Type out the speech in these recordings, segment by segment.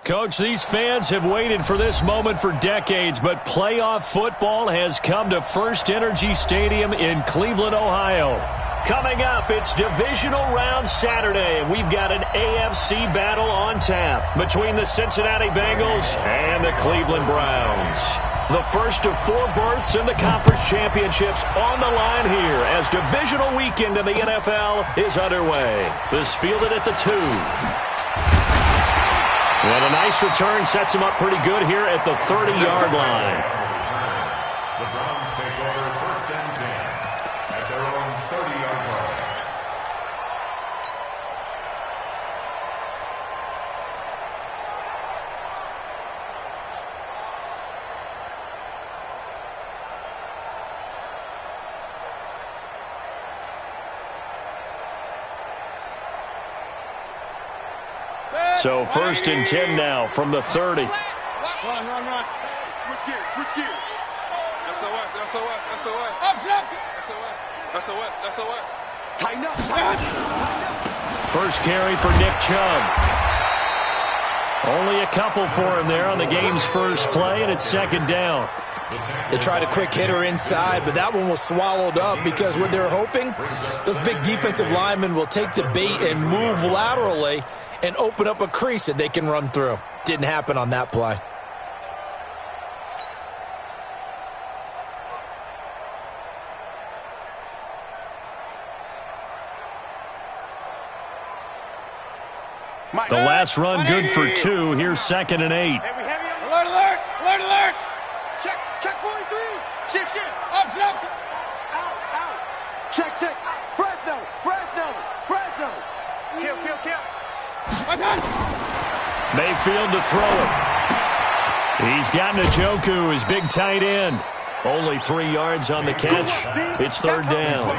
Coach, these fans have waited for this moment for decades, but playoff football has come to First Energy Stadium in Cleveland, Ohio. Coming up, it's Divisional Round Saturday, and we've got an AFC battle on tap between the Cincinnati Bengals and the Cleveland Browns. The first of 4 berths in the conference championships on the line here as divisional weekend in the NFL is underway. This fielded at the 2. And a nice return sets him up pretty good here at the 30-yard line. The Browns take over first and 10 at their own 30-yard line. So first and 10 now from the 30. Run. Switch gears. SOS. Tighten up. First carry for Nick Chubb. Only a couple for him there on the game's first play, and it's second down. They tried a quick hitter inside, but that one was swallowed up because what they're hoping, those big defensive linemen will take the bait and move laterally and open up a crease that they can run through. Didn't happen on that play. The last run good for 2. Here's second and 8. Alert. Check 43. Shift. Up. Out. Check. Fresno. Kill. Mayfield to throw it. He's got Njoku, his big tight end. Only 3 yards on the catch. It's third down.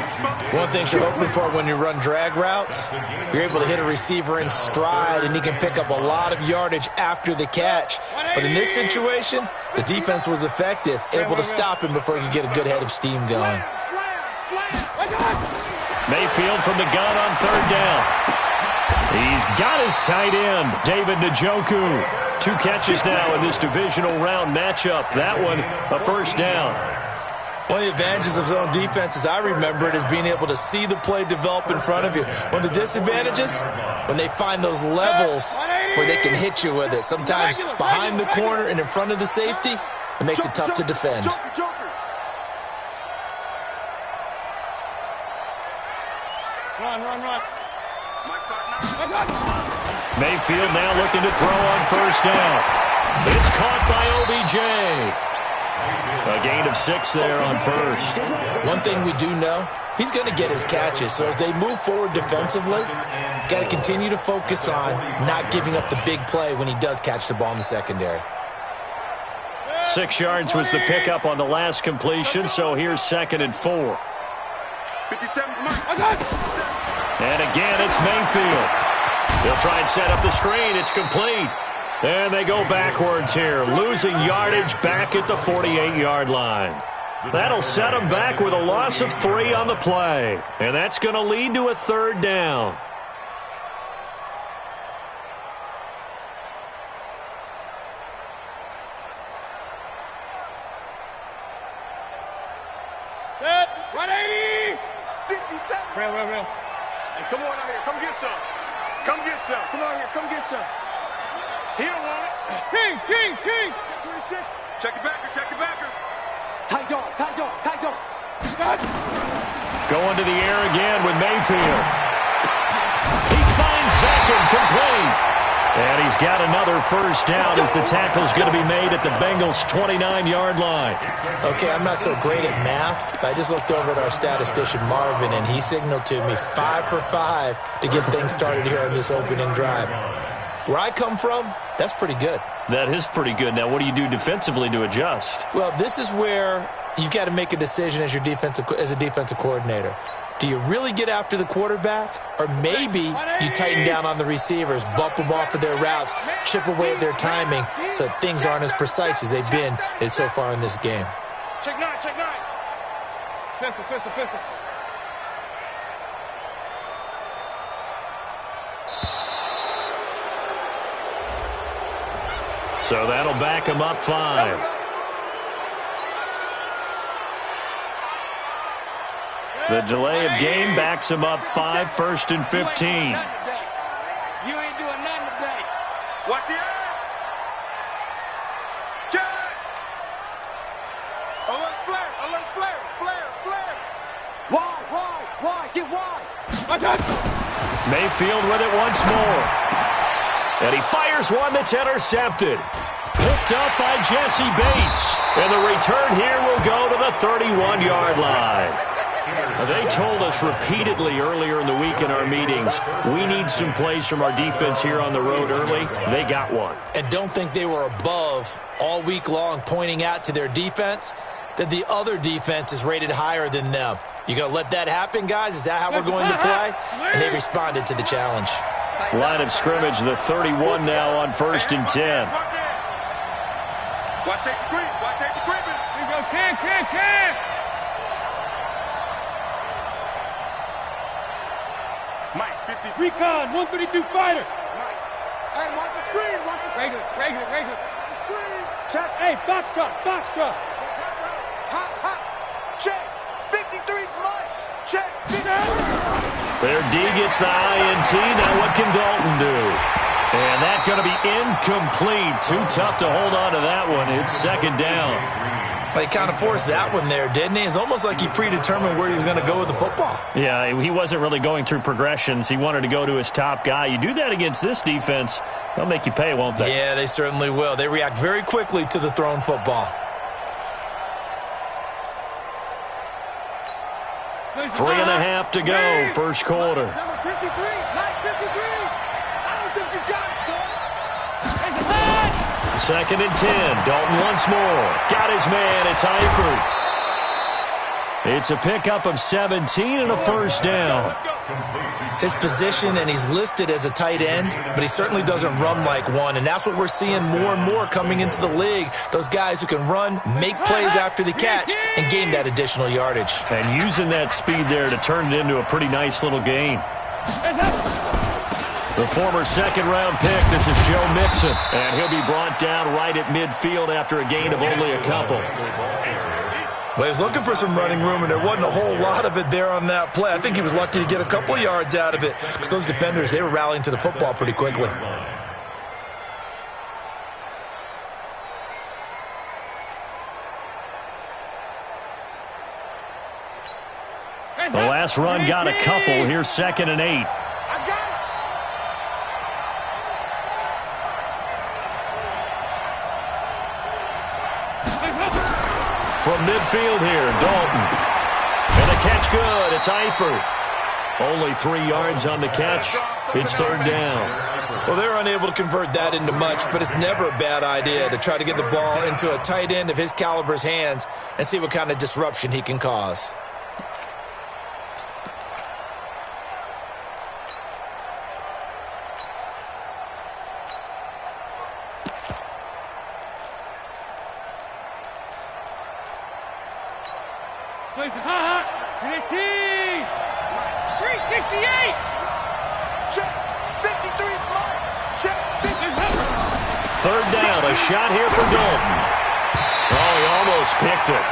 One thing you're hoping for when you run drag routes, you're able to hit a receiver in stride, and he can pick up a lot of yardage after the catch. But in this situation, the defense was effective, able to stop him before he could get a good head of steam going. Mayfield from the gun on third down. He's got his tight end, David Njoku. 2 catches now in this divisional round matchup. That one, a first down. One of the advantages of zone defense, as I remember it, is being able to see the play develop in front of you. One of the disadvantages, when they find those levels where they can hit you with it. Sometimes behind the corner and in front of the safety, it makes it tough to defend. Run. Mayfield now looking to throw on first down. It's caught by OBJ. A gain of 6 there on first. One thing we do know, he's going to get his catches. So as they move forward defensively, got to continue to focus on not giving up the big play when he does catch the ball in the secondary. 6 yards was the pickup on the last completion, so here's second and 4. 57. And again, it's Mayfield. He'll try and set up the screen. It's complete. And they go backwards here, losing yardage back at the 48-yard line. That'll set them back with a loss of 3 on the play. And that's going to lead to a third down. Set. 180. 57. Real. Hey, come on out here. Come get some. Come on here. Come get some. He don't want it. King. 26. Check it backer. Tight dog. Going to the air again with Mayfield. He finds Beckham complete. And he's got another first down as the tackle's going to be made at the Bengals' 29-yard line. Okay, I'm not so great at math, but I just looked over at our statistician, Marvin, and he signaled to me 5 for 5 to get things started here on this opening drive. Where I come from, that's pretty good. That is pretty good. Now, what do you do defensively to adjust? Well, this is where you've got to make a decision as a defensive coordinator. Do you really get after the quarterback? Or maybe you tighten down on the receivers, bump them off of their routes, chip away at their timing so things aren't as precise as they've been so far in this game. Check 9. Pistol. So that'll back him up 5. The delay of game backs him up 5, 1st and 15. You ain't doing nothing today. Watch the eye. Jack. Alert flare. Alert flare. Flare. Why? Get wide. Mayfield with it once more. And he fires one that's intercepted. Picked up by Jesse Bates. And the return here will go to the 31-yard line. They told us repeatedly earlier in the week in our meetings, we need some plays from our defense here on the road early. They got one. And don't think they were above all week long pointing out to their defense that the other defense is rated higher than them. You going to let that happen, guys? Is that how we're going to play? And they responded to the challenge. Line of scrimmage, the 31 now on 1st and 10. Watch safety creep. Here you go, can. Mike, 50. Recon, 132 fighter. Mike. Hey, watch the screen. Regular. The screen. Check. Hey, box truck. Hot. Check. 53's Mike. Check. Their D gets the INT. Now what can Dalton do? And that's going to be incomplete. Too tough to hold on to that one. It's 2nd down. He kind of forced that one there, didn't he? It's almost like he predetermined where he was going to go with the football. Yeah, he wasn't really going through progressions. He wanted to go to his top guy. You do that against this defense, they'll make you pay, won't they? Yeah, they certainly will. They react very quickly to the thrown football. 3.5 to go, first quarter. Number 53, Mike 53. I don't think you got it, son. 2nd and 10. Dalton once more. Got his man. It's Eifert. It's a pickup of 17 and a first down. His position, and he's listed as a tight end, but he certainly doesn't run like one, and that's what we're seeing more and more coming into the league. Those guys who can run, make plays after the catch, and gain that additional yardage. And using that speed there to turn it into a pretty nice little game. The former 2nd-round pick, this is Joe Mixon, and he'll be brought down right at midfield after a gain of only a couple. Well, he was looking for some running room, and there wasn't a whole lot of it there on that play. I think he was lucky to get a couple of yards out of it because those defenders, they were rallying to the football pretty quickly. The last run got a couple. Here's 2nd and 8. From midfield here, Dalton. And the catch good. It's Eifert. Only 3 yards on the catch. It's 3rd down. Well, they were unable to convert that into much, but it's never a bad idea to try to get the ball into a tight end of his caliber's hands and see what kind of disruption he can cause. Shot here for Dalton. Oh, he almost picked it.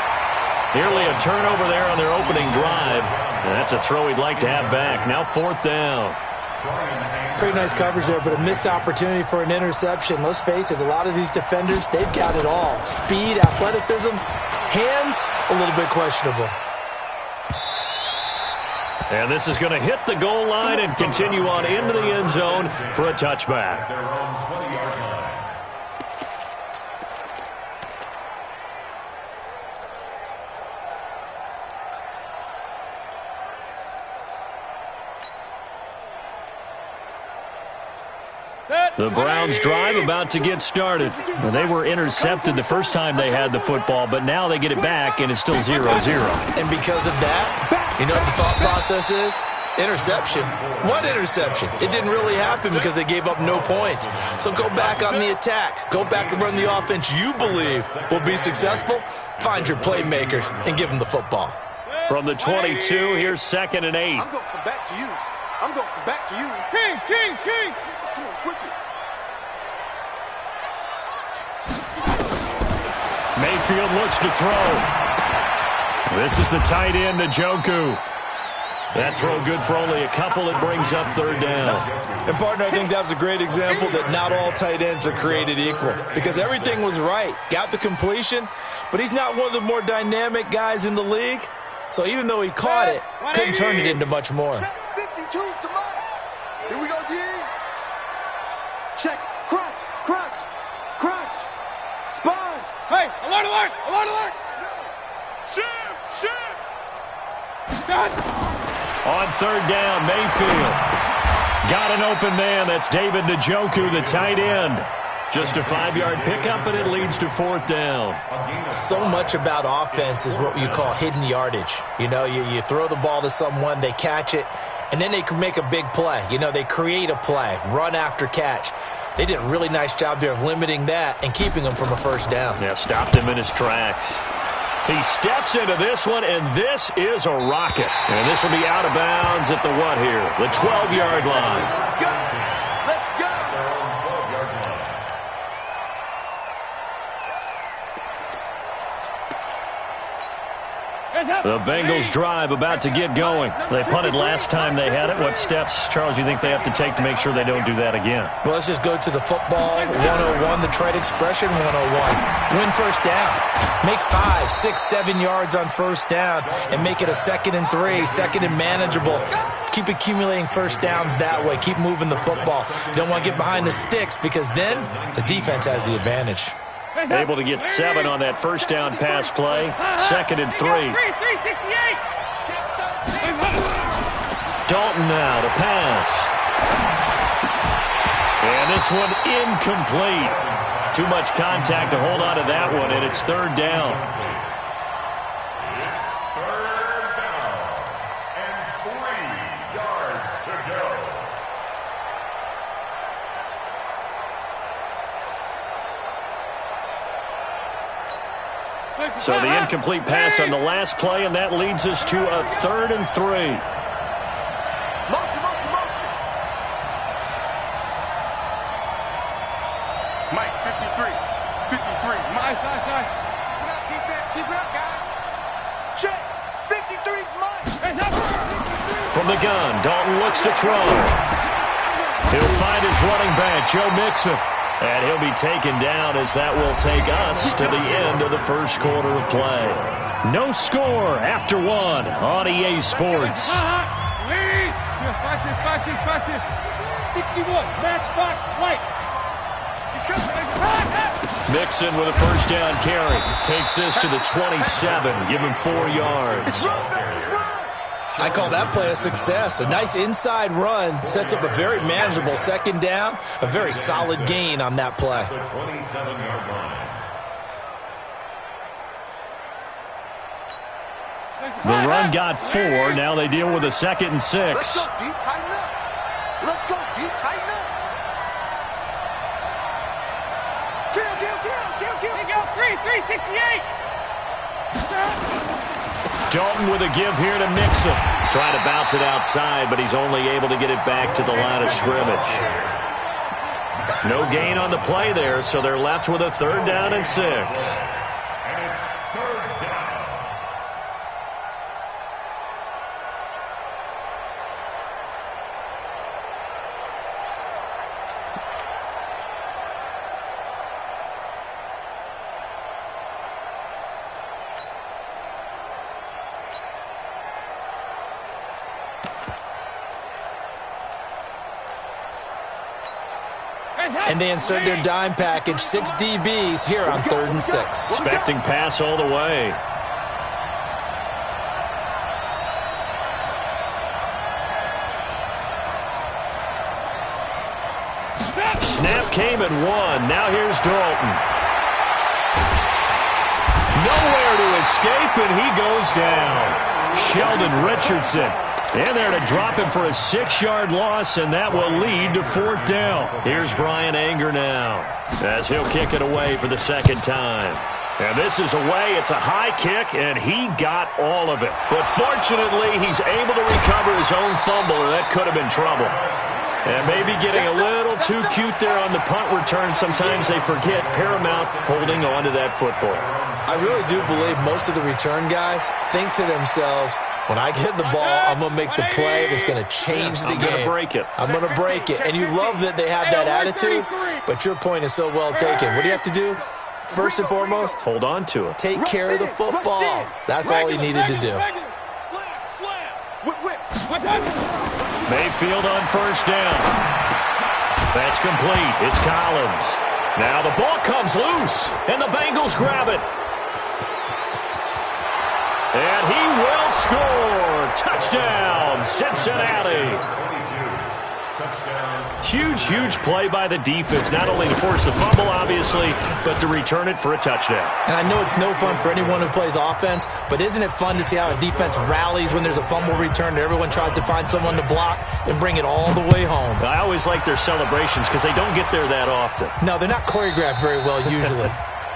Nearly a turnover there on their opening drive. And that's a throw he'd like to have back. Now 4th down. Pretty nice coverage there, but a missed opportunity for an interception. Let's face it, a lot of these defenders, they've got it all. Speed, athleticism, hands, a little bit questionable. And this is going to hit the goal line and continue on into the end zone for a touchback. The Browns drive about to get started. Well, they were intercepted the first time they had the football, but now they get it back, and it's still 0-0. And because of that, you know what the thought process is? Interception. What interception? It didn't really happen because they gave up no points. So go back on the attack. Go back and run the offense you believe will be successful. Find your playmakers and give them the football. From the 22, here's 2nd and 8. I'm going to come back to you. King. Come on, switch it. Mayfield looks to throw. This is the tight end, Njoku. That throw good for only a couple. It brings up third down. And, partner, I think that's a great example that not all tight ends are created equal because everything was right. Got the completion, but he's not one of the more dynamic guys in the league. So even though he caught it, couldn't turn it into much more. Check 52's to Mike. Here we go, D. Check. Crunch, crunch, crunch. Sponge. Hey, alert, alert, alert, alert. Shift, shift. Done. On third down, Mayfield. Got an open man. That's David Njoku, the tight end. Just a 5-yard pickup, and it leads to fourth down. So much about offense is what you call hidden yardage. You know, you throw the ball to someone, they catch it, and then they can make a big play. You know, they create a play, run after catch. They did a really nice job there of limiting that and keeping him from a first down. Yeah, stopped him in his tracks. He steps into this one, and this is a rocket. And this will be out of bounds at the what here? The 12-yard line. Let's go. Let's go. The Bengals drive about to get going. They punted last time they had it. What steps, Charles, you think they have to take to make sure they don't do that again? Well, let's just go to the football 101, the trade expression 101. Win first down. Make 5, 6, 7 yards on first down and make it a 2nd and 3, 2nd and manageable. Keep accumulating first downs that way. Keep moving the football. You don't want to get behind the sticks because then the defense has the advantage. Able to get 7 on that first down pass play. 2nd and 3. Dalton now to pass. And this one incomplete. Too much contact to hold on to that one, and it's third down. It's third down and 3 yards to go. So the incomplete pass on the last play, and that leads us to a 3rd and 3. Motion, motion, motion. Mike, 53. 53. Mike. Nice. Keep it up, defense. Keep it up, guys. Check. 53's Mike. From the gun, Dalton looks to throw. He'll find his running back, Joe Mixon. And he'll be taken down as that will take us to the end of the first quarter of play. No score after 1 on EA Sports. Lead. 61. Matchbox lights. Mixon with a first down carry. Takes this to the 27. Give him 4 yards. I call that play a success. A nice inside run sets up a very manageable 2nd down. A very solid gain on that play. The 27-yard line. The run got 4. Now they deal with a 2nd and 6. Let's go, D. Tighten up. Let's go, D. Tighten up. Kill. Here you go. 368. Dalton with a give here to Mixon. Trying to bounce it outside, but he's only able to get it back to the line of scrimmage. No gain on the play there, so they're left with a 3rd down and 6. And it's third down. And they insert their dime package, 6 DBs here on 3rd and 6. Expecting pass all the way. Snap came at 1. Now here's Dalton. Nowhere to escape, and he goes down. Sheldon Richardson in there to drop him for a 6-yard loss, and that will lead to 4th down. Here's Brian Anger now as he'll kick it away for the 2nd time. And this is away. It's a high kick, and he got all of it. But fortunately, he's able to recover his own fumble, or that could have been trouble. And maybe getting a little too cute there on the punt return. Sometimes they forget paramount holding on to that football. I really do believe most of the return guys think to themselves, when I get the ball, I'm going to make the play that's going to change the game. I'm going to break it. I'm going to break it. And you love that they have that attitude, but your point is so well taken. What do you have to do? First and foremost, hold on to it. Take care of the football. That's all he needed to do. Mayfield on first down. That's complete. It's Collins. Now the ball comes loose, and the Bengals grab it. And he will score. Touchdown, Cincinnati. Huge, huge play by the defense, not only to force the fumble, obviously, but to return it for a touchdown. And I know it's no fun for anyone who plays offense, but isn't it fun to see how a defense rallies when there's a fumble return and everyone tries to find someone to block and bring it all the way home? I always like their celebrations because they don't get there that often. No, they're not choreographed very well usually.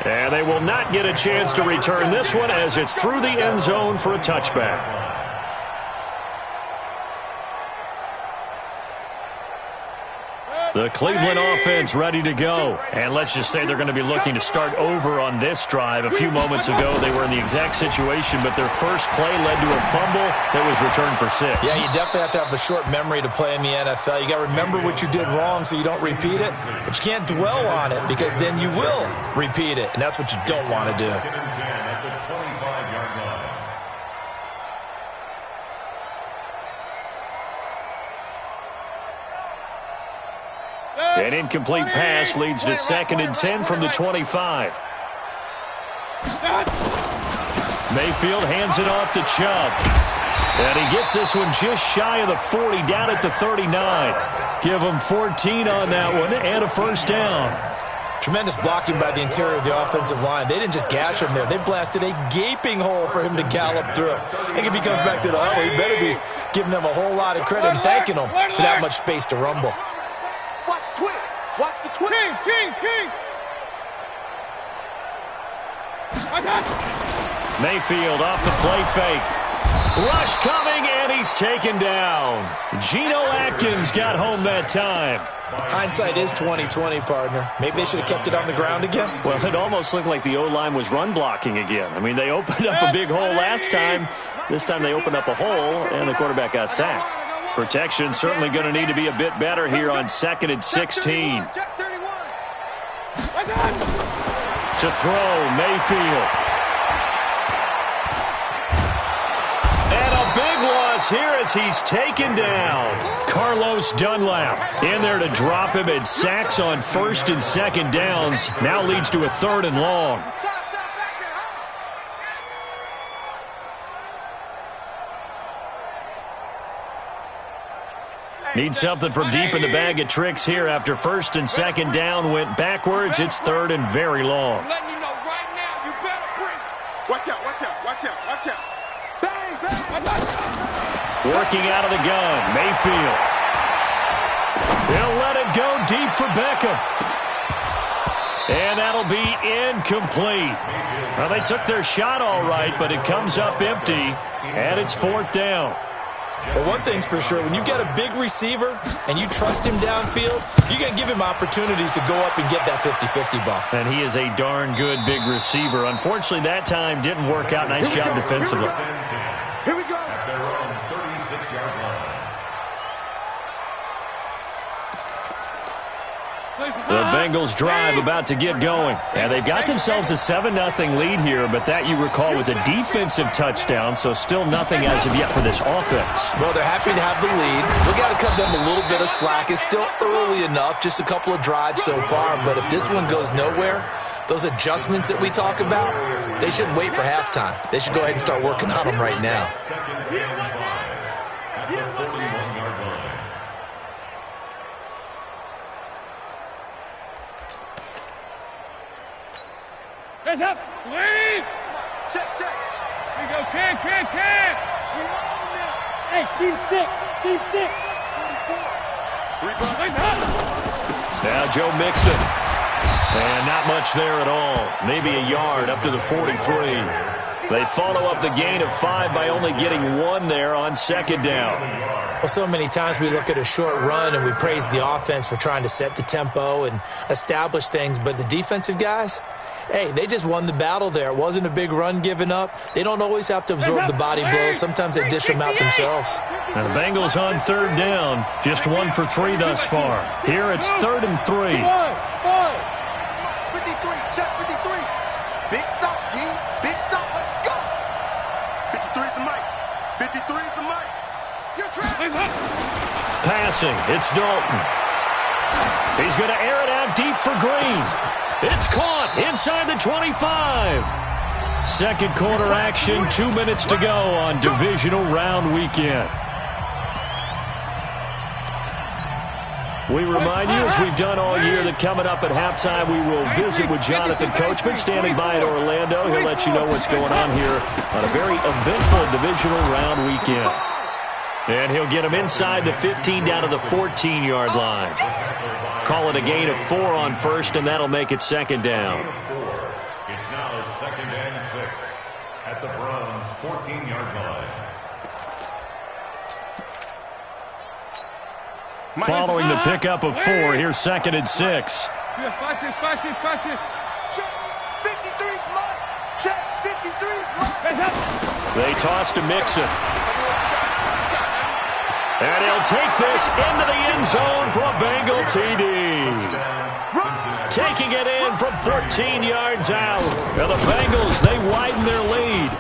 And they will not get a chance to return this one as it's through the end zone for a touchback. The Cleveland offense ready to go. And let's just say they're going to be looking to start over on this drive. A few moments ago, they were in the exact situation, but their first play led to a fumble that was returned for 6. Yeah, you definitely have to have a short memory to play in the NFL. You got to remember what you did wrong so you don't repeat it, but you can't dwell on it because then you will repeat it, and that's what you don't want to do. An incomplete pass leads to 2nd and 10 from the 25. Mayfield hands it off to Chubb. And he gets this one just shy of the 40, down at the 39. Give him 14 on that one and a first down. Tremendous blocking by the interior of the offensive line. They didn't just gash him there. They blasted a gaping hole for him to gallop through. I think if he comes back to the huddle, he better be giving them a whole lot of credit and thanking them for that much space to rumble. Watch twist. Watch the twist. King. Mayfield off the play fake. Rush coming, and he's taken down. Geno Atkins got home that time. Hindsight is 20/20, partner. Maybe they should have kept it on the ground again. Well, it almost looked like the O-line was run blocking again. I mean, they opened up a big hole last time. This time they opened up a hole, and the quarterback got sacked. Protection certainly going to need to be a bit better here on 2nd and 16. To throw, Mayfield. And a big loss here as he's taken down. Carlos Dunlap in there to drop him, and sacks on 1st and 2nd downs. Now leads to a 3rd and long. Need something from deep in the bag of tricks here after 1st and 2nd down went backwards. It's 3rd and very long. Letting you know right now, you better bring. Watch out. Bang. Working out of the gun, Mayfield. He'll let it go deep for Beckham. And that'll be incomplete. Well, they took their shot all right, but it comes up empty, and it's 4th down. Well, one thing's for sure, when you get a big receiver and you trust him downfield, you're going to give him opportunities to go up and get that 50-50 ball. And he is a darn good big receiver. Unfortunately, that time didn't work out. Nice job defensively. Here we go. At their own 36-yard line. The Bengals drive about to get going. And they've got themselves a 7-0 lead here, but that, you recall, was a defensive touchdown, so still nothing as of yet for this offense. Well, they're happy to have the lead. We got to cut them a little bit of slack. It's still early enough, just a couple of drives so far, but if this one goes nowhere, those adjustments that we talk about, they shouldn't wait for halftime. They should go ahead and start working on them right now. 2nd and 5 at the 41-yard line. Hands up. Lead. Check. Here we go. Can. Hey, Steve 6. 3 Now Joe Mixon. And not much there at all. Maybe a yard up to the 43. They follow up the gain of 5 by only getting 1 there on second down. Well, so many times we look at a short run and we praise the offense for trying to set the tempo and establish things, but the defensive guys, hey, they just won the battle there. It wasn't a big run given up. They don't always have to absorb the body blows. Sometimes they dish them out themselves. And the Bengals on third down, just 1 for 3 thus far. Here it's 3rd and 3. 53, check 53. Big stop, G. Big stop, let's go. 53 is the mic. 53 is the mic. You're trapped. Passing, it's Dalton. He's going to air it out deep for Green. It's caught inside the 25. Second quarter action, 2 minutes to go on divisional round weekend. We remind you, as we've done all year, that coming up at halftime, we will visit with Jonathan Coachman, standing by in Orlando. He'll let you know what's going on here on a very eventful divisional round weekend. And he'll get him inside the 15 down to the 14-yard line. Call it a gain of 4 on first, and that'll make it second down. It's now 2nd and 6 at the Browns' 14-yard line. Following the pickup of 4, here's 2nd and 6. Check 53's mic. Check 53's mic. They toss to Mixon. And he'll take this into the end zone for a Bengal TD. Taking it in from 14 yards out. Now the Bengals, they widen their lead.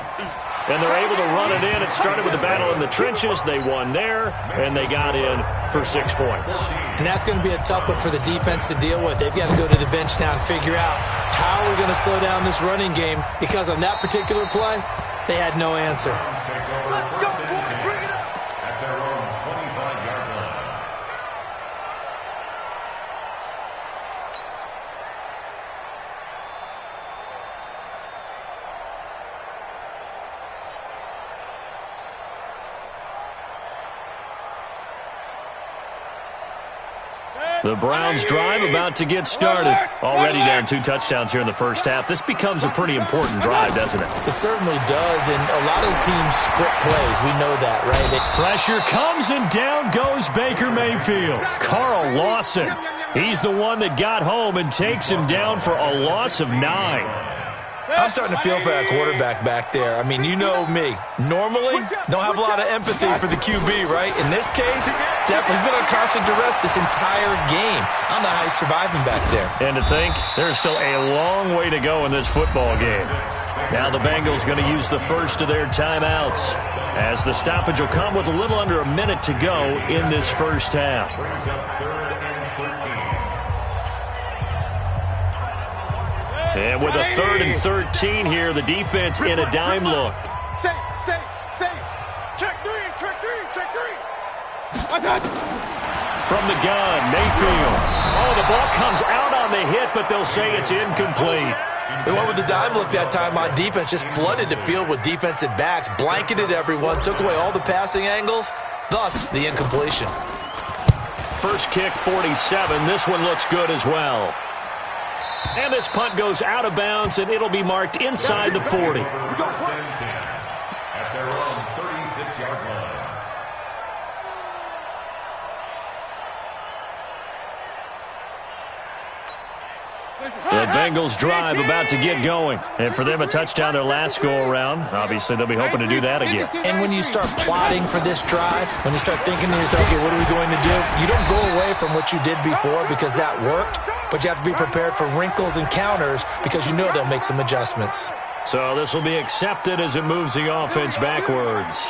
And they're able to run it in. It started with the battle in the trenches. They won there, and they got in for 6 points. And that's going to be a tough one for the defense to deal with. They've got to go to the bench now and figure out how we're going to slow down this running game, because on that particular play, they had no answer. Let's go, boys. Bring it up. At their own 25-yard line. The Browns drive about to get started. Already down 2 touchdowns here in the first half. This becomes a pretty important drive, doesn't it? It certainly does, and a lot of teams script plays. We know that, right? Pressure comes, and down goes Baker Mayfield. Carl Lawson, he's the one that got home and takes him down for a loss of 9. I'm starting to feel for that quarterback back there. I mean, you know me. Normally, don't have a lot of empathy for the QB, right? In this case, definitely he's been on constant duress this entire game. I don't know how he's surviving back there. And to think, there's still a long way to go in this football game. Now the Bengals going to use the first of their timeouts, as the stoppage will come with a little under a minute to go in this first half. Brings up 3rd and 13. And with a 3rd and 13 here, the defense in a dime look. Say. Check 3. From the gun, Mayfield. Oh, the ball comes out on the hit, but they'll say it's incomplete. They went with the dime look that time on defense, just flooded the field with defensive backs, blanketed everyone, took away all the passing angles, thus the incompletion. First kick, 47. This one looks good as well. And this punt goes out of bounds, and it'll be marked inside the 40. 1st and 10 at their own 36-yard line. The Bengals drive about to get going. And for them, a touchdown their last go-around. Obviously, they'll be hoping to do that again. And when you start plotting for this drive, when you start thinking to yourself, okay, what are we going to do? You don't go away from what you did before because that worked, but you have to be prepared for wrinkles and counters because you know they'll make some adjustments. So this will be accepted as it moves the offense backwards.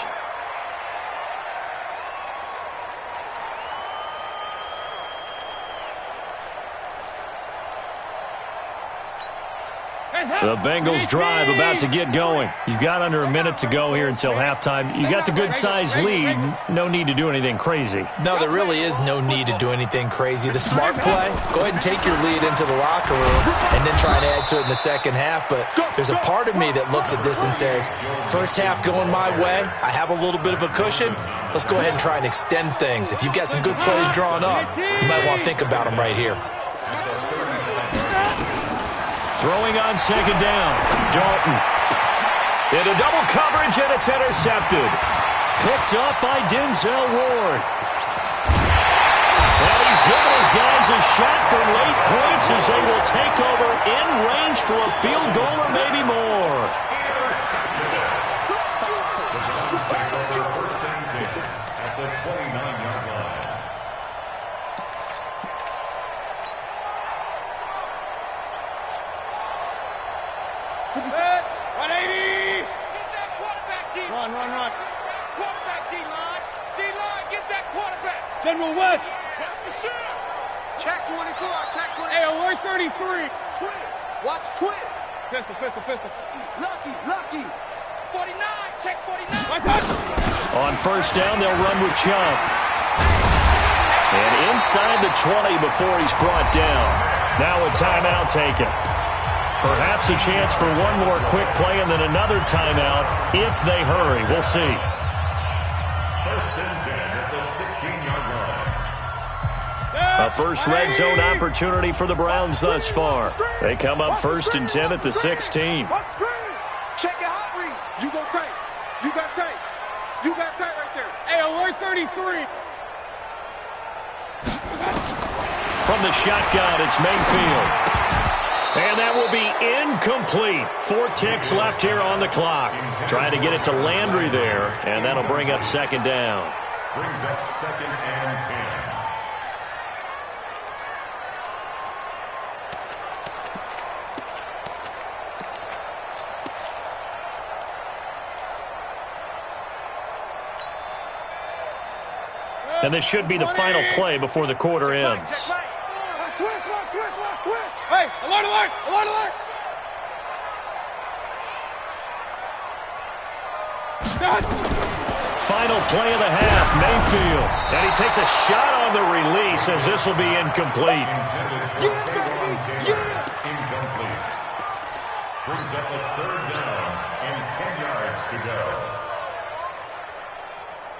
The Bengals drive about to get going. You've got under a minute to go here until halftime. You got the good-sized lead. No need to do anything crazy. No, there really is no need to do anything crazy. The smart play, go ahead and take your lead into the locker room and then try to add to it in the second half. But there's a part of me that looks at this and says, first half going my way, I have a little bit of a cushion. Let's go ahead and try and extend things. If you've got some good plays drawn up, you might want to think about them right here. Throwing on second down, Dalton. Into double coverage, and it's intercepted. Picked up by Denzel Ward. And he's given his guys a shot for late points as they will take over in range for a field goal or maybe more. First and 10 at the 29-yard line. Set, 180. Get that quarterback, D. Run. Quarterback, D-line. D-line, get that quarterback. General West. Check 24, check 24. Hey, alert 33. Twins, watch twins. Pistol. Lucky. 49, check 49. My touch. On first down, they'll run with Chubb. And inside the 20 before he's brought down. Now a timeout taken. Perhaps a chance for one more quick play and then another timeout if they hurry. We'll see. First and 10 at the 16-yard line. A first red zone opportunity for the Browns thus far. They come up first and 10 at the 16. Check your hot read. You go tight. You got tight. You got tight right there. Hey, alert 33. From the shotgun, it's Mayfield. And that will be incomplete. 4 ticks left here on the clock. Trying to get it to Landry there, and that'll bring up second down. Brings up second and 10. And this should be the final play before the quarter ends. Hey, alert. Final play of the half, Mayfield. And he takes a shot on the release as this will be incomplete. Incomplete. Brings up a third down and 10 yards to go.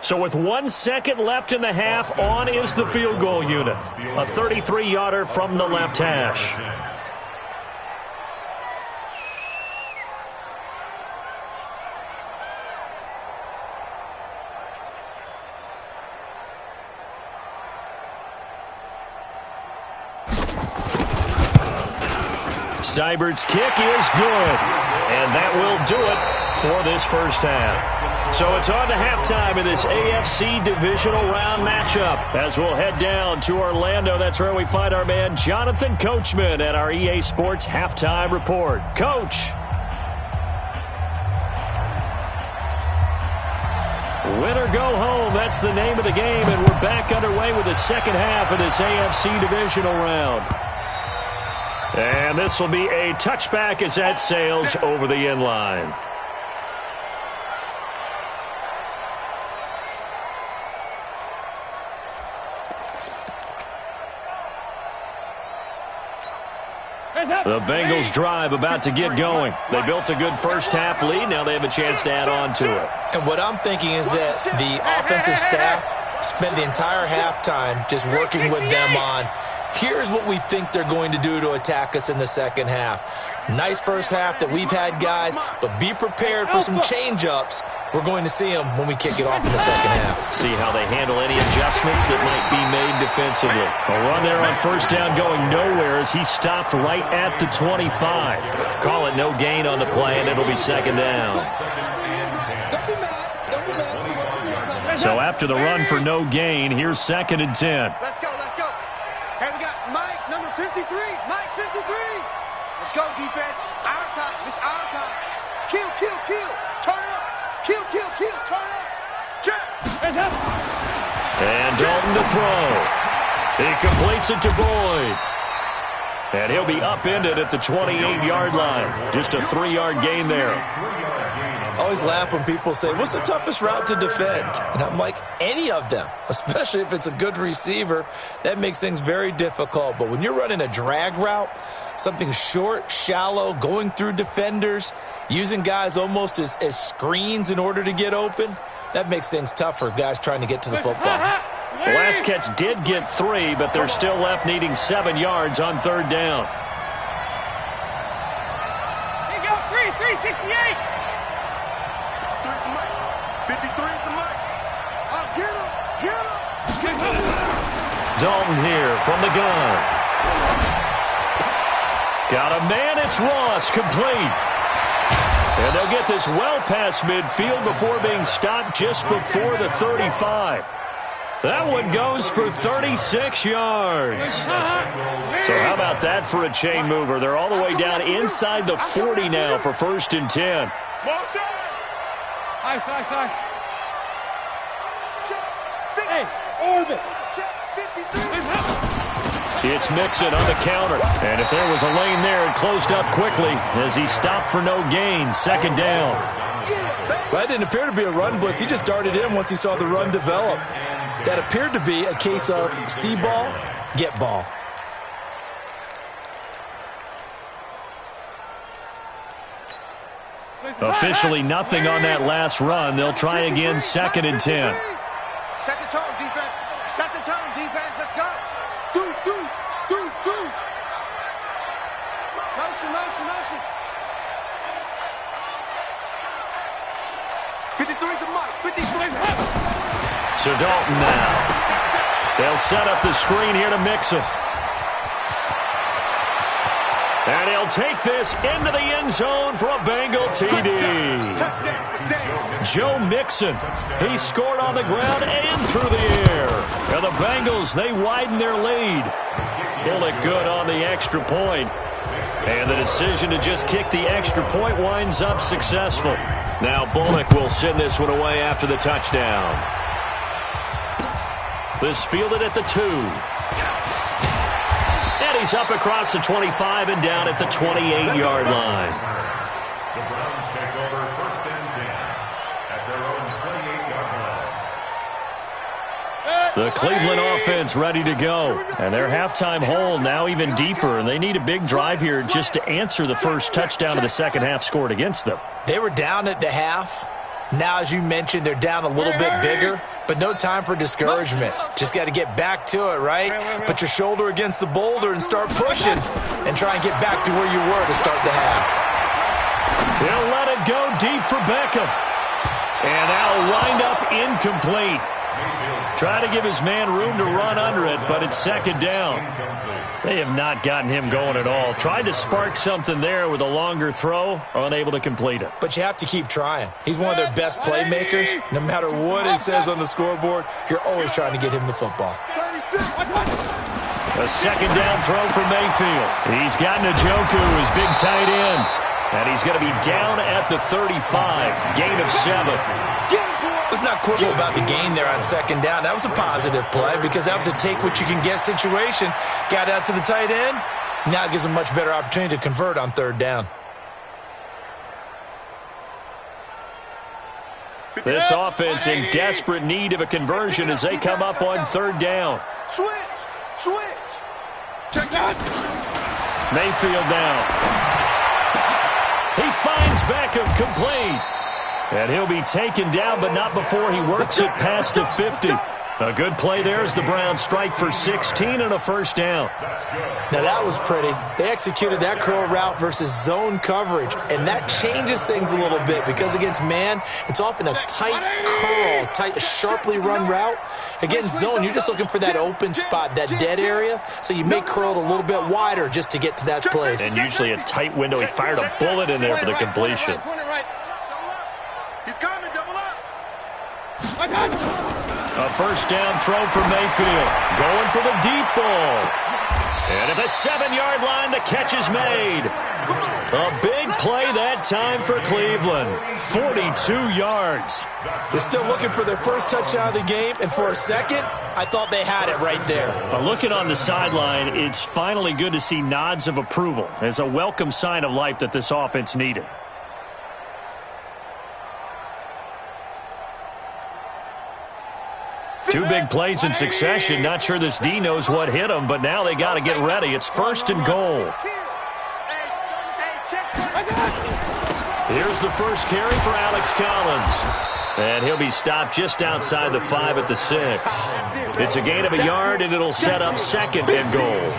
So with 1 second left in the half, on is the field goal unit. A 33-yarder from the left hash. Seibert's kick is good. And that will do it for this first half. So it's on to halftime in this AFC Divisional Round matchup. As we'll head down to Orlando, that's where we find our man Jonathan Coachman at our EA Sports Halftime Report. Coach. Win or go home, that's the name of the game, and we're back underway with the second half of this AFC Divisional Round. And this will be a touchback as that sails over the end line. The Bengals drive about to get going. They built a good first half lead. Now they have a chance to add on to it. And what I'm thinking is that the offensive staff spent the entire halftime just working with them on, here's what we think they're going to do to attack us in the second half. Nice first half that we've had, guys, but be prepared for some change-ups. We're going to see them when we kick it off in the second half. See how they handle any adjustments that might be made defensively. A run there on first down going nowhere as he stopped right at the 25. Call it no gain on the play, and it'll be second down. So after the run for no gain, here's second and 10. Let's go. Hey, we got Mike, number 53. Mike, 53. Let's go, defense. Our time. It's our time. Kill. Turn it up. Kill. Turn it up. Jump. And Dalton to throw. He completes it to Boyd. And he'll be upended at the 28-yard line. Just a 3-yard gain there. I always laugh when people say, what's the toughest route to defend? And I'm like, any of them, especially if it's a good receiver. That makes things very difficult. But when you're running a drag route, something short, shallow, going through defenders, using guys almost as screens in order to get open, that makes things tough for guys trying to get to the football. The last catch did get 3, but they're still left needing 7 yards on third down. Here you go, 368. Dalton here from the gun. Got a man, it's Ross, complete. And they'll get this well past midfield before being stopped just before the 35. That one goes for 36 yards. So how about that for a chain mover? They're all the way down inside the 40 now for 1st and 10. Hey, orbit. It's Mixon on the counter. And if there was a lane there, it closed up quickly as he stopped for no gain. 2nd down. Well, that didn't appear to be a run blitz. He just darted in once he saw the run develop. That appeared to be a case of see ball, get ball. Officially nothing on that last run. They'll try again 2nd and 10. Set the tone, defense. Set the tone, defense. Let's go. Deuce, deuce, deuce, deuce. Motion, motion, motion. 53 to Mike. 53. So Dalton now. They'll set up the screen here to Mixon. And he'll take this into the end zone for a Bengal TD. Joe Mixon. He scored on the ground and through the air. And the Bengals, they widen their lead. Bullock good on the extra point. And the decision to just kick the extra point winds up successful. Now Bullock will send this one away after the touchdown. This fielded at the 2. And he's up across the 25 and down at the 28-yard line. The Browns take over 1st and 10 at their own 28-yard line. The Cleveland offense ready to go. And their halftime hole now even deeper. And they need a big drive here just to answer the first touchdown of the second half scored against them. They were down at the half. Now, as you mentioned, they're down a little bit bigger. But no time for discouragement. Just got to get back to it, right? Put your shoulder against the boulder and start pushing. And try and get back to where you were to start the half. He'll let it go deep for Beckham. And that'll wind up incomplete. Try to give his man room to run under it, but it's 2nd down. They have not gotten him going at all. Tried to spark something there with a longer throw, unable to complete it. But you have to keep trying. He's one of their best playmakers. No matter what it says on the scoreboard, you're always trying to get him the football. A 2nd down throw for Mayfield. He's got Njoku, his big tight end. And he's going to be down at the 35. Gain of 7. Let's not quibble about the gain there on 2nd down. That was a positive play because that was a take-what-you-can-get situation. Got out to the tight end. Now it gives them a much better opportunity to convert on 3rd down. This offense in desperate need of a conversion as they come up on 3rd down. Switch, switch. Check out. Mayfield now. He finds Beckham complete. And he'll be taken down, but not before he works it past the 50. A good play there as the Browns strike for 16 and a 1st down. Now that was pretty. They executed that curl route versus zone coverage, and that changes things a little bit because against man, it's often a tight curl, tight, sharply run route. Against zone, you're just looking for that open spot, that dead area, so you may curl it a little bit wider just to get to that place. And usually a tight window. He fired a bullet in there for the completion. He's coming, double up. A 1st down throw for Mayfield. Going for the deep ball. And at the 7-yard line, the catch is made. A big play that time for Cleveland. 42 yards. They're still looking for their first touchdown of the game, and for a second, I thought they had it right there. Looking on the sideline, it's finally good to see nods of approval as a welcome sign of life that this offense needed. Two big plays in succession. Not sure this D knows what hit him, but now they got to get ready. It's 1st and goal. Here's the first carry for Alex Collins. And he'll be stopped just outside the 5 at the 6. It's a gain of a yard, and it'll set up 2nd and goal.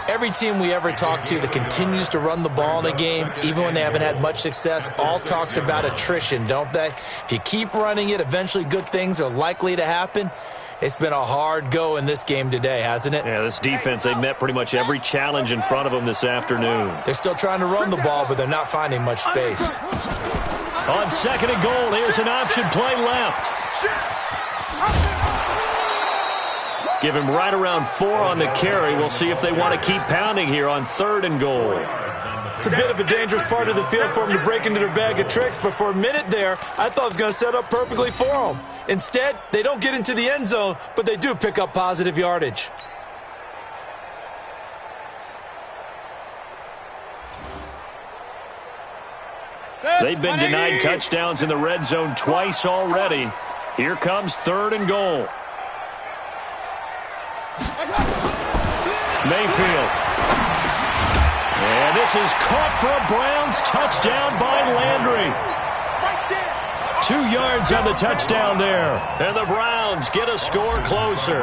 Every team we ever talk to that continues to run the ball in a game, even when they haven't had much success, all talks about attrition, don't they? If you keep running it, eventually good things are likely to happen. It's been a hard go in this game today, hasn't it? Yeah, this defense, they've met pretty much every challenge in front of them this afternoon. They're still trying to run the ball, but they're not finding much space. On 2nd and goal, here's an option play left. Give him right around 4 on the carry. We'll see if they want to keep pounding here on 3rd and goal. It's a bit of a dangerous part of the field for them to break into their bag of tricks, but for a minute there, I thought it was going to set up perfectly for them. Instead, they don't get into the end zone, but they do pick up positive yardage. They've been denied touchdowns in the red zone twice already. Here comes 3rd and goal. Mayfield. And this is caught for a Browns touchdown by Landry. 2 yards on the touchdown there. And the Browns get a score closer.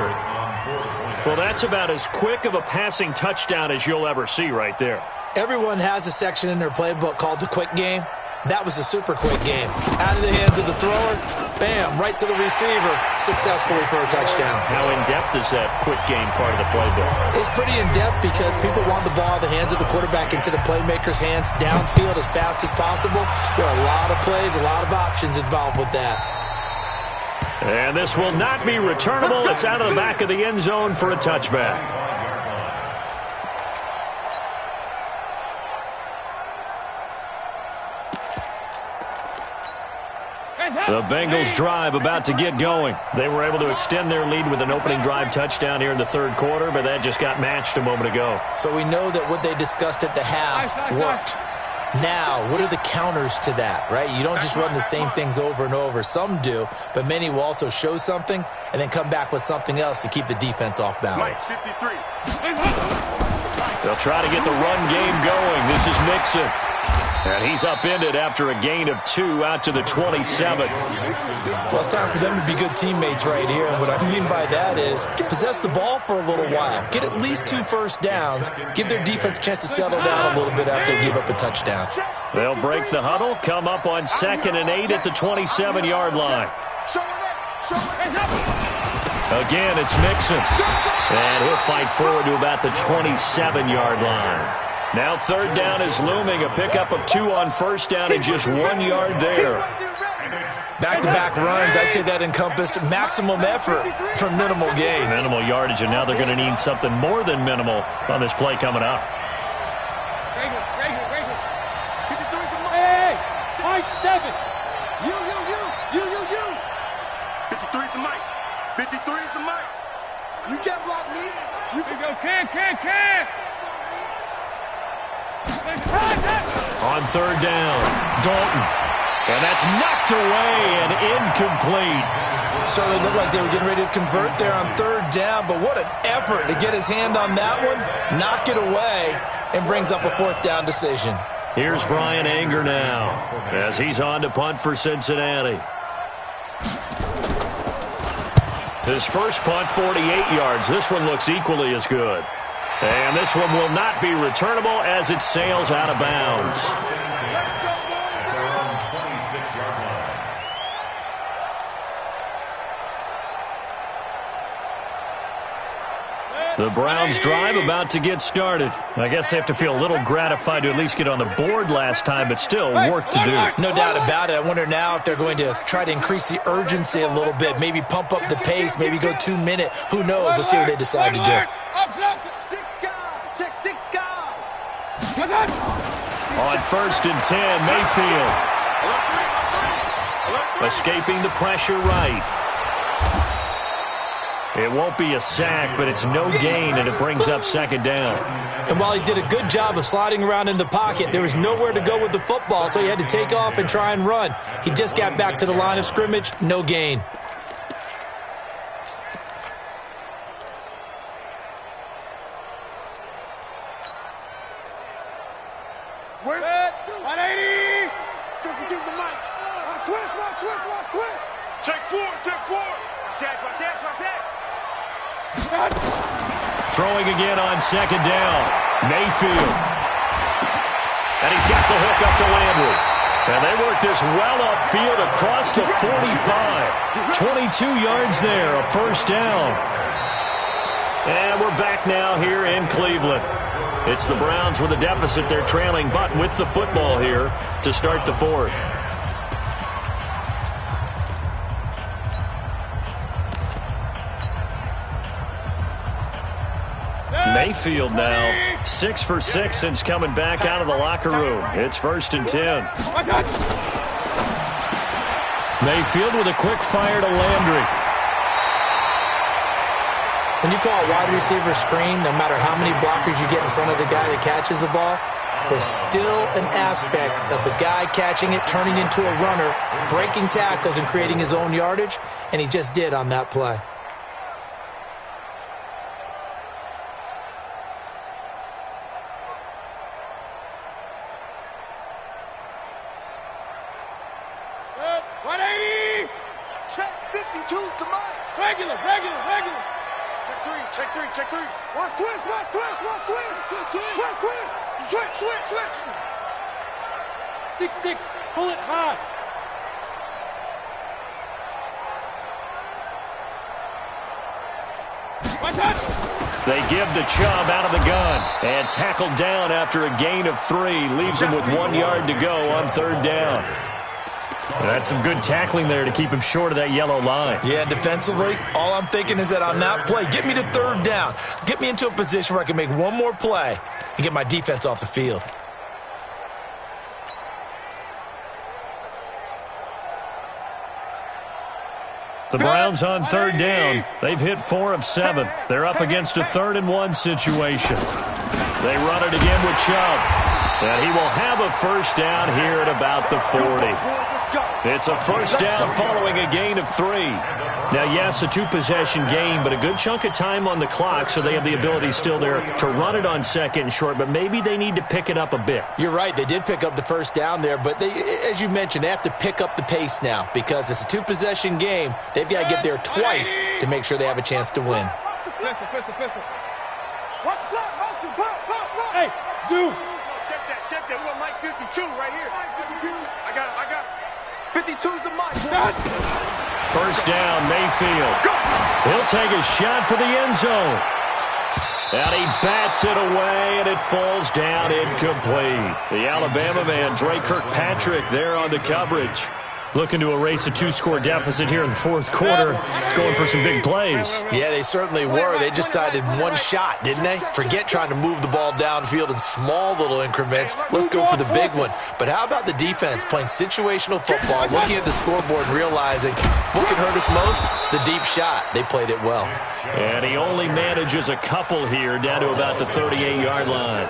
Well, that's about as quick of a passing touchdown as you'll ever see right there. Everyone has a section in their playbook called the quick game. That was a super quick game. Out of the hands of the thrower, bam, right to the receiver, successfully for a touchdown. How in-depth is that quick game part of the playbook? It's pretty in-depth because people want the ball out of the hands of the quarterback into the playmaker's hands downfield as fast as possible. There are a lot of plays, a lot of options involved with that. And this will not be returnable. It's out of the back of the end zone for a touchback. The Bengals drive about to get going. They were able to extend their lead with an opening drive touchdown here in the 3rd quarter, but that just got matched a moment ago. So we know that what they discussed at the half worked. Now, what are the counters to that, right? You don't just run the same things over and over. Some do, but many will also show something and then come back with something else to keep the defense off balance. They'll try to get the run game going. This is Mixon. And he's upended after a gain of 2 out to the 27. Well, it's time for them to be good teammates right here. And what I mean by that is possess the ball for a little while. Get at least 2 first downs. Give their defense a chance to settle down a little bit after they give up a touchdown. They'll break the huddle, come up on 2nd and 8 at the 27-yard line. Again, it's Mixon. And he'll fight forward to about the 27-yard line. Now 3rd down is looming. A pickup of 2 on 1st down and just 1 yard there. Back-to-back runs, I'd say that encompassed maximum effort for minimal gain. Minimal yardage, and now they're going to need something more than minimal on this play coming up. Hey, 7. You. 53 is the mic. 53 is the mic. You can't block me. You can go, can. On 3rd down, Dalton. And that's knocked away and incomplete. Certainly looked like they were getting ready to convert there on 3rd down, but what an effort to get his hand on that one, knock it away, and brings up a 4th down decision. Here's Brian Anger now as he's on to punt for Cincinnati. His first punt, 48 yards. This one looks equally as good. And this one will not be returnable as it sails out of bounds. The Browns drive about to get started. I guess they have to feel a little gratified to at least get on the board last time, but still work to do. No doubt about it. I wonder now if they're going to try to increase the urgency a little bit, maybe pump up the pace, maybe go 2 minute. Who knows? Let's see what they decide to do. On 1st and 10, Mayfield. Escaping the pressure right. It won't be a sack, but it's no gain, and it brings up 2nd down. And while he did a good job of sliding around in the pocket, there was nowhere to go with the football, so he had to take off and try and run. He just got back to the line of scrimmage, no gain. Where's 180? 52's the mic. Switch. Check forward. Check. Throwing again on 2nd down. Mayfield. And he's got the hook up to Landry. And they work this well upfield across the 45. 22 yards there, a first down. And we're back now here in Cleveland. It's the Browns with a deficit. They're trailing, but with the football here to start the fourth. Mayfield now 6 for 6 since coming back out of the locker room. It's 1st and 10. Mayfield with a quick fire to Landry. When you call a wide receiver screen, no matter how many blockers you get in front of the guy that catches the ball, there's still an aspect of the guy catching it, turning into a runner, breaking tackles and creating his own yardage, and he just did on that play. Check three. Watch twist. Switch. 6-6. Pull it hard. They give the Chubb out of the gun and tackled down after a gain of 3. Leaves him with 1 yard to go on 3rd down. That's some good tackling there to keep him short of that yellow line. Yeah, defensively, all I'm thinking is that on that play, get me to 3rd down. Get me into a position where I can make one more play and get my defense off the field. The Browns on 3rd down. They've hit 4 of 7. They're up against a 3rd and 1 situation. They run it again with Chubb. And he will have a first down here at about the 40. It's a first down following a gain of 3. Now, yes, a 2-possession game, but a good chunk of time on the clock, so they have the ability still there to run it on 2nd and short, but maybe they need to pick it up a bit. You're right. They did pick up the first down there, but they, as you mentioned, they have to pick up the pace now because it's a 2-possession game. They've got to get there twice to make sure they have a chance to win. Hey, Zoo. Check that. We got Mike 52 right here. 52. I got it. 52's the Mike. First down, Mayfield. He'll take a shot for the end zone. And he bats it away, and it falls down incomplete. The Alabama man, Dre Kirkpatrick, there on the coverage. Looking to erase a 2-score deficit here in the 4th quarter. Going for some big plays. Yeah, they certainly were. They just decided one shot, didn't they? Forget trying to move the ball downfield in small little increments. Let's go for the big one. But how about the defense playing situational football, looking at the scoreboard and realizing what can hurt us most? The deep shot. They played it well. And he only manages a couple here down to about the 38-yard line.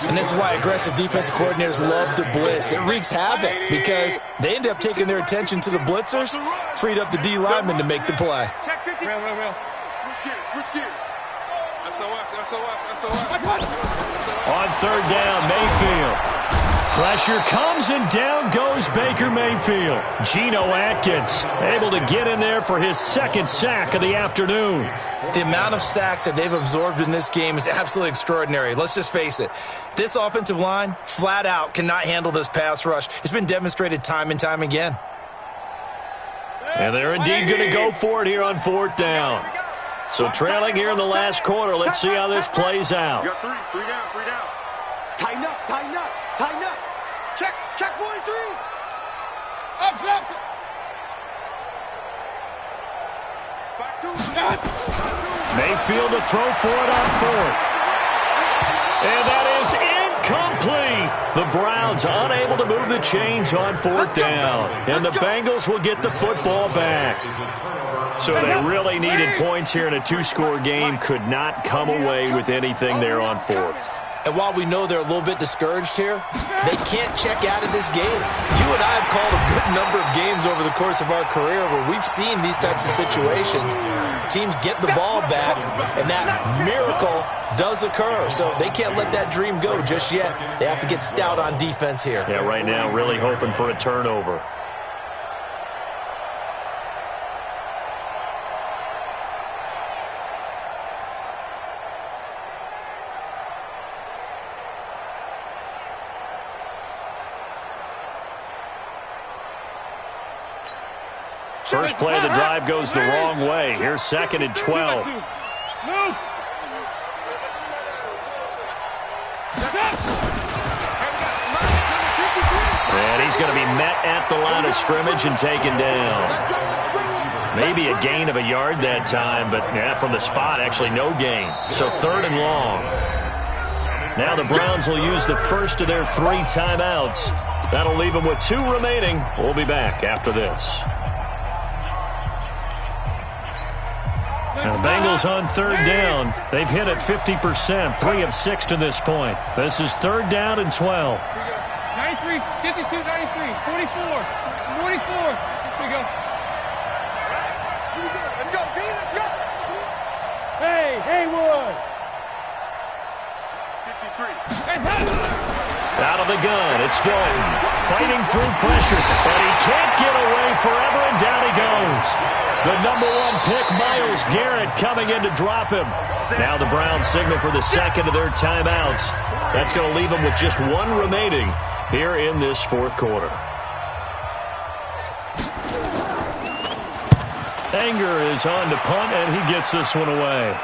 And this is why aggressive defensive coordinators love to blitz. It wreaks havoc because they end up taking their attention to the blitzers, freed up the D lineman to make the play. Real. Switch gears. SOS. On 3rd down, Mayfield. Pressure comes and down goes Baker Mayfield. Geno Atkins able to get in there for his 2nd sack of the afternoon. The amount of sacks that they've absorbed in this game is absolutely extraordinary. Let's just face it. This offensive line, flat out, cannot handle this pass rush. It's been demonstrated time and time again. And they're indeed going to go for it here on 4th down. So trailing here in the last quarter, let's see how this plays out. You got three down. Tighten up. Check 43. Up. Back to Mayfield to throw for it on 4th. And that is incomplete. The Browns unable to move the chains on 4th down. And the Bengals will get the football back. So they really needed points here in a 2-score game. Could not come away with anything there on 4th. And while we know they're a little bit discouraged here, they can't check out of this game. You and I have called a good number of games over the course of our career where we've seen these types of situations. Teams get the ball back, and that miracle does occur. So they can't let that dream go just yet. They have to get stout on defense here. Yeah, right now really hoping for a turnover. First play of the drive goes the wrong way. Here's 2nd and 12. And he's going to be met at the line of scrimmage and taken down. Maybe a gain of a yard that time, but yeah, from the spot, actually no gain. So 3rd and long. Now the Browns will use the first of their 3 timeouts. That'll leave them with 2 remaining. We'll be back after this. Now the Bengals on 3rd down. They've hit it 50%, 3 of 6 to this point. This is 3rd down and 12. 93, 52, 93, 44, 44. Here we go. Let's go, D, let's go. Hey, Haywood. 53. Out of the gun, it's Dalton. Fighting through pressure, but he can't get away forever, and down he goes. The number 1 pick, Myles Garrett, coming in to drop him. Now the Browns signal for the 2nd of their timeouts. That's going to leave them with just 1 remaining here in this 4th quarter. Anger is on to punt, and he gets this one away.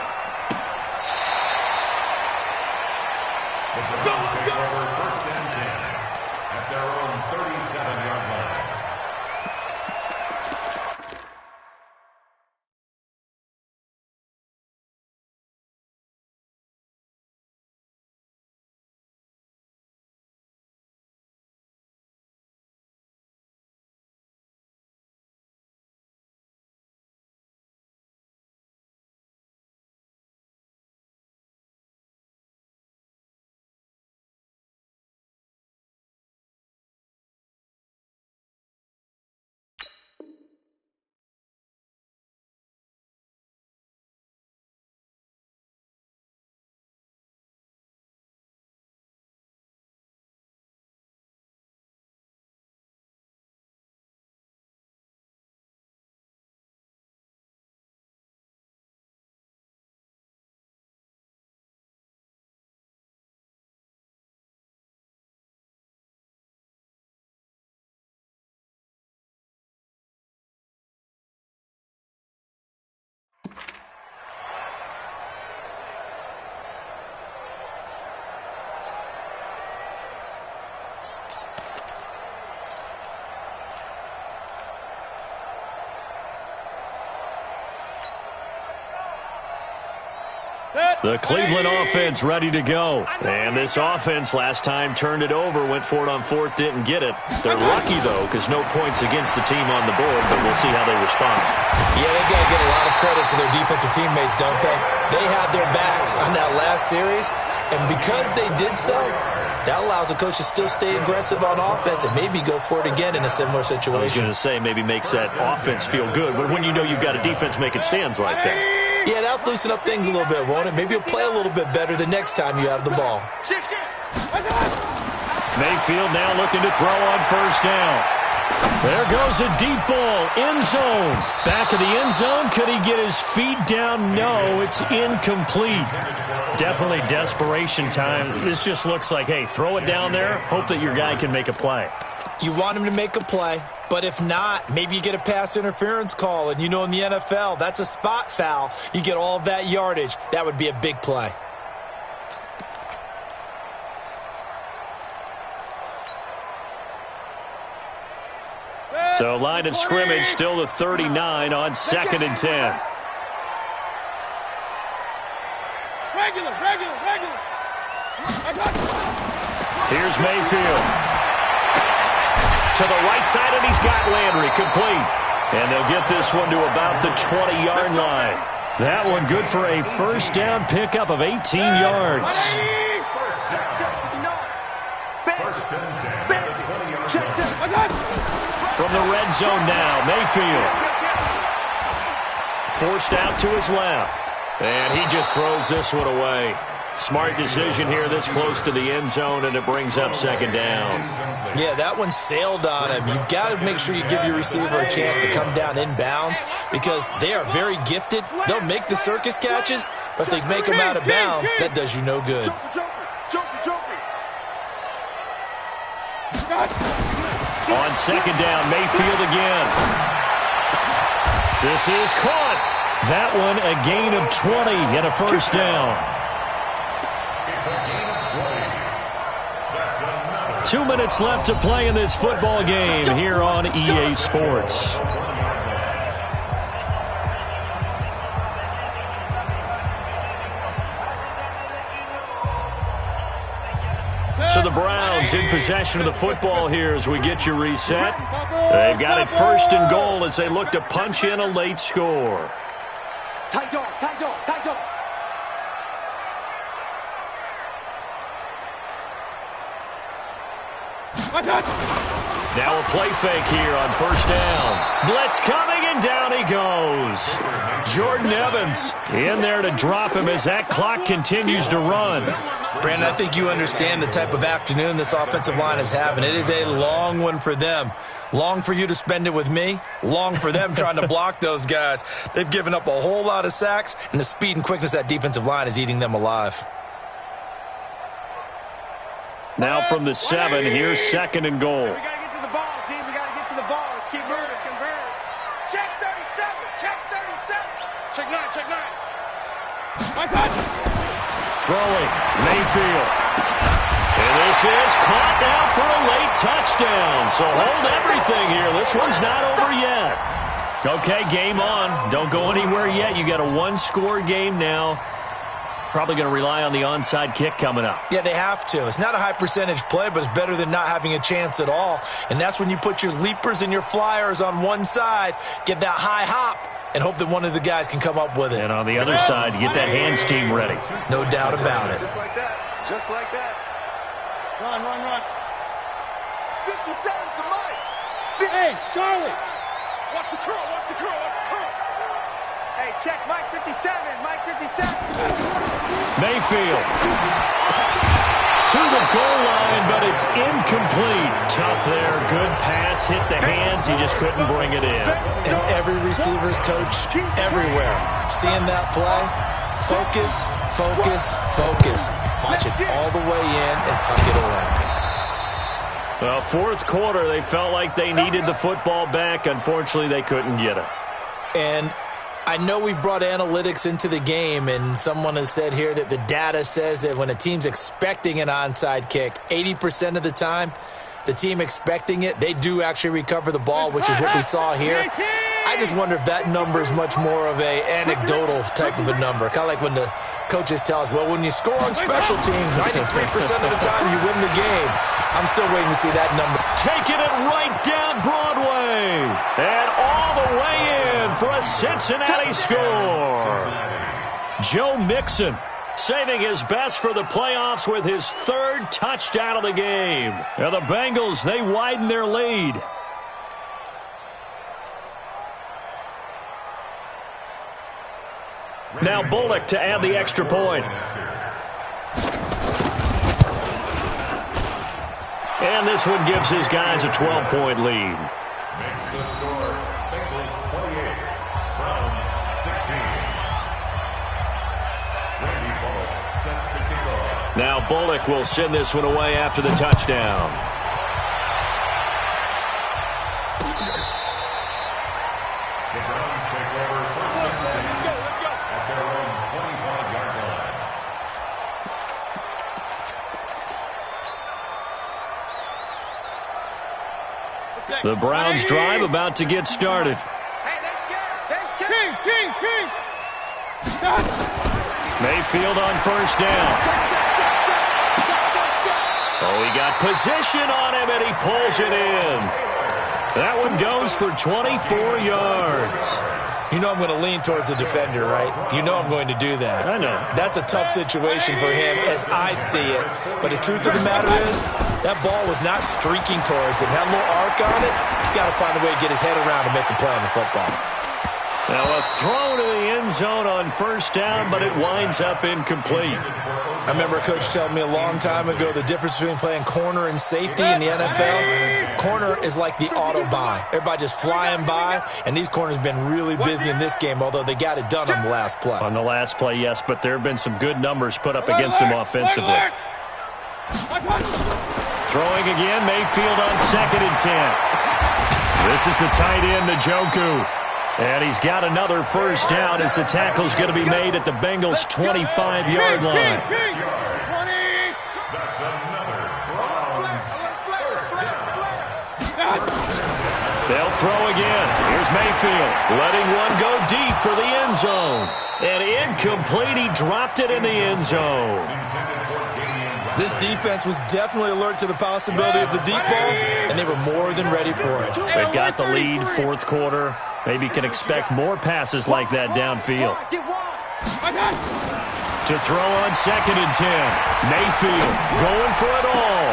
The Cleveland offense ready to go. And this offense last time turned it over, went for it on 4th, didn't get it. They're lucky, though, because no points against the team on the board, but we'll see how they respond. Yeah, they've got to get a lot of credit to their defensive teammates, don't they? They had their backs on that last series, and because they did so, that allows the coach to still stay aggressive on offense and maybe go for it again in a similar situation. I was going to say maybe makes that offense feel good, but when you know you've got a defense making stands like that. Yeah, that'll loosen up things a little bit, won't it? Maybe you'll play a little bit better the next time you have the ball. Mayfield now looking to throw on 1st down. There goes a deep ball, end zone. Back of the end zone, could he get his feet down? No, it's incomplete. Definitely desperation time. This just looks like, hey, throw it down there, hope that your guy can make a play. You want him to make a play, but if not, maybe you get a pass interference call, and you know in the NFL, that's a spot foul. You get all of that yardage. That would be a big play. So line of scrimmage still the 39 on 2nd and 10. Regular. Here's Mayfield. To the right side, and he's got Landry complete. And they'll get this one to about the 20-yard line. That one good for a 1st down pickup of 18 yards. From the red zone now, Mayfield. Forced out to his left. And he just throws this one away. Smart decision here this close to the end zone, and it brings up 2nd down. Yeah, that one sailed on him. You've got to make sure you give your receiver a chance to come down inbounds because they are very gifted. They'll make the circus catches, but if they make them out of bounds, that does you no good. On 2nd down, Mayfield again. This is caught. That one a gain of 20 and a first down. It's a gain of 20. That's another. 2 minutes left to play in this football game here on EA Sports. So the Browns in possession of the football here as we get you reset. They've got it first and goal as they look to punch in a late score. Tight dog, tight dog, tight dog. Now a play fake here on first down. Blitz coming, and down he goes. Jordan Evans in there to drop him as that clock continues to run. Brandon, I think you understand the type of afternoon this offensive line is having. It is a long one for them. Long for you to spend it with me. Long for them trying to block those guys. They've given up a whole lot of sacks, and the speed and quickness of that defensive line is eating them alive. Now from the 7, here's second and goal. We got to get to the ball, team. We got to get to the ball. Let's keep moving. Check 37. Check 37. Check 9. Check 9. Throwing, Mayfield. And this is caught now for a late touchdown. So hold everything here. This one's not over yet. Okay, game on. Don't go anywhere yet. You got a one-score game now. Probably going to rely on the onside kick coming up. Yeah, they have to. It's not a high-percentage play, but it's better than not having a chance at all. And that's when you put your leapers and your flyers on one side, get that high hop, and hope that one of the guys can come up with it. And on the other side, get that hands team ready. No doubt about it. Just like that. Just like that. Run. 57 to Mike. Hey, Charlie. Watch the curl. Hey, check Mike 57. Mike 57. Mayfield to the goal line, but it's incomplete. Tough there. Good pass. Hit the hands. He just couldn't bring it in. And every receiver's coach everywhere. Seeing that play, focus. Watch it all the way in and tuck it away. Well, fourth quarter, they felt like they needed the football back. Unfortunately, they couldn't get it. And I know we brought analytics into the game, and someone has said here that the data says that when a team's expecting an onside kick, 80% of the time, the team expecting it, they do actually recover the ball, which is what we saw here. I just wonder if that number is much more of a anecdotal type of a number. Kind of like when the coaches tell us, well, when you score on special teams, 93% of the time you win the game. I'm still waiting to see that number. Taking it right down Broadway. And all the way in for a Cincinnati score. Joe Mixon saving his best for the playoffs with his third touchdown of the game. Now the Bengals, they widen their lead. Now Bullock to add the extra point. And this one gives his guys a 12-point lead. Makes the score. Bengals 28. Browns 16. Randy Bullock set to kick off. Now Bullock will send this one away after the touchdown. The Browns take over first and 10 at their own 25-yard line. The Browns drive about to get started. Hey, they scared. King. Mayfield on first down. Oh, he got position on him, and he pulls it in. That one goes for 24 yards. You know I'm going to lean towards the defender, right? You know I'm going to do that. I know. That's a tough situation for him as I see it. But the truth of the matter is, that ball was not streaking towards him. That little arc on it, he's got to find a way to get his head around and make a play on the football. Now a throw to the end zone on first down, but it winds up incomplete. I remember a coach telling me a long time ago the difference between playing corner and safety in the NFL. Corner is like the Autobahn. Everybody just flying by, and these corners have been really busy in this game, although they got it done on the last play. On the last play, yes, but there have been some good numbers put up against them offensively. Throwing again, Mayfield on 2nd and 10. This is the tight end, Njoku. And he's got another first down as the tackle's going to be made at the Bengals' 25-yard line. That's another Browns first down. They'll throw again. Here's Mayfield, letting one go deep for the end zone. And incomplete. He dropped it in the end zone. This defense was definitely alert to the possibility of the deep ball, and they were more than ready for it. They've got the lead, fourth quarter. Maybe can expect more passes like that downfield. To throw on 2nd and 10. Mayfield going for it all.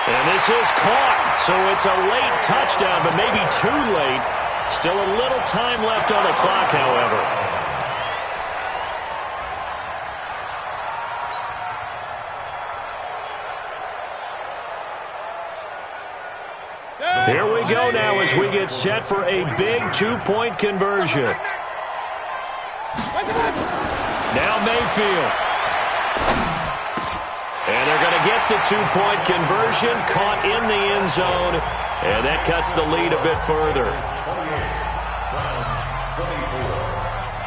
And this is caught. So it's a late touchdown, but maybe too late. Still a little time left on the clock, however. Here we go now as we get set for a big 2-point conversion. Now Mayfield. And they're going to get the 2-point conversion, caught in the end zone, and that cuts the lead a bit further.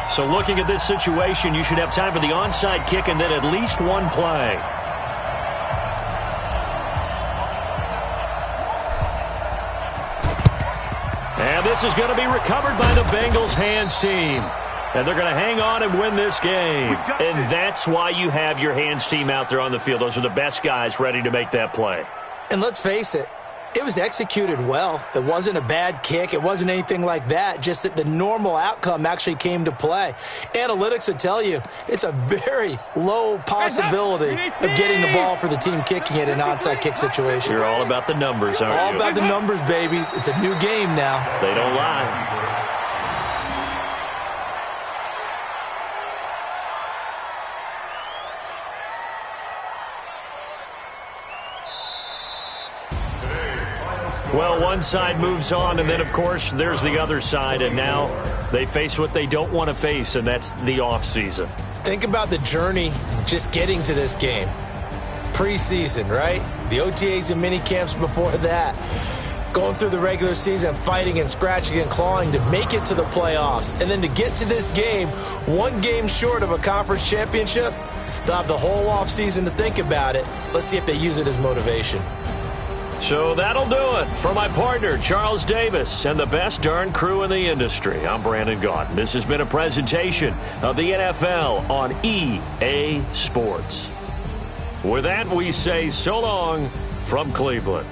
So looking at this situation, you should have time for the onside kick and then at least one play. And this is going to be recovered by the Bengals hands team. And they're going to hang on and win this game. And that's why you have your hands team out there on the field. Those are the best guys ready to make that play. And let's face it, it was executed well. It wasn't a bad kick. It wasn't anything like that. Just that the normal outcome actually came to play. Analytics will tell you it's a very low possibility of getting the ball for the team kicking it in an onside kick situation. You're all about the numbers, aren't you? All about the numbers, baby. It's a new game now. They don't lie. Well, one side moves on, and then, of course, there's the other side, and now they face what they don't want to face, and that's the offseason. Think about the journey just getting to this game. Preseason, right? The OTAs and mini camps before that. Going through the regular season, fighting and scratching and clawing to make it to the playoffs. And then to get to this game, one game short of a conference championship, they'll have the whole offseason to think about it. Let's see if they use it as motivation. So that'll do it for my partner, Charles Davis, and the best darn crew in the industry. I'm Brandon Gaudin. This has been a presentation of the NFL on EA Sports. With that, we say so long from Cleveland.